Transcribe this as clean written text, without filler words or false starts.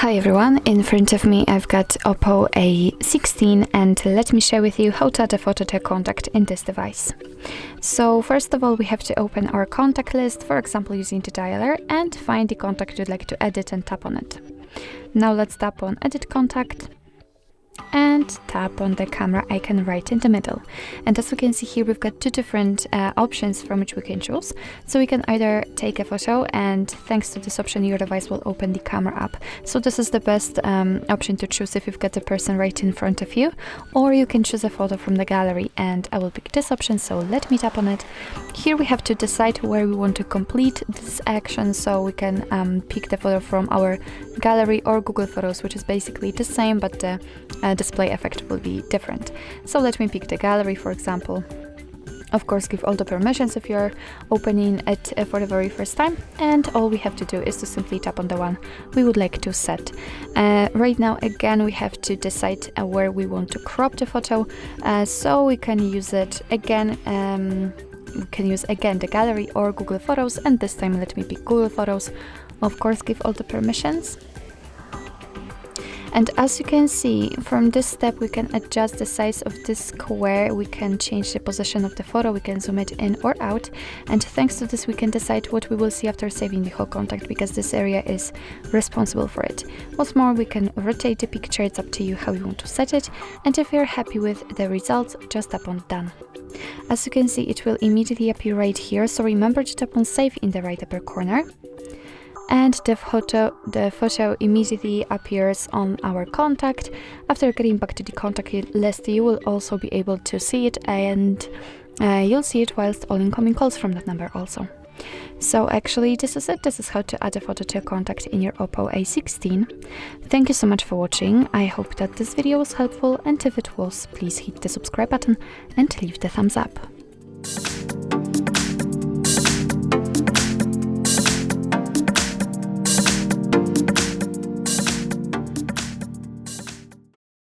Hi everyone, in front of me I've got OPPO A16 and let me share with you how to add a photo to a contact in this device. So first of all we have to open our contact list, for example using the dialer, and find the contact you'd like to edit and tap on it. Now let's tap on Edit Contact and tap on the camera icon right in the middle. And as we can see here, we've got two different options from which we can choose. So we can either take a photo, and thanks to this option your device will open the camera app. So this is the best option to choose if you've got the person right in front of you, or you can choose a photo from the gallery, and I will pick this option, so let me tap on it. Here we have to decide where we want to complete this action, so we can pick the photo from our gallery or Google Photos, which is basically the same, but the display effect will be different. So let me pick the gallery, for example. Of course, give all the permissions if you're opening it for the very first time, and all we have to do is to simply tap on the one we would like to set. Right now, again, we have to decide where we want to crop the photo, so we can use it again. We can use again the gallery or Google Photos, and this time let me pick Google Photos. Of course, give all the permissions. And as you can see, from this step we can adjust the size of this square, we can change the position of the photo, we can zoom it in or out, and thanks to this we can decide what we will see after saving the whole contact, because this area is responsible for it. What's more, we can rotate the picture, it's up to you how you want to set it, and if you're happy with the results, just tap on Done. As you can see, it will immediately appear right here, so remember to tap on Save in the right upper corner. And the photo immediately appears on our contact. After getting back to the contact list, you will also be able to see it, and you'll see it whilst all incoming calls from that number also. So actually this is it. This is how to add a photo to a contact in your OPPO A16. Thank you so much for watching. I hope that this video was helpful, and if it was, please hit the subscribe button and leave the thumbs up.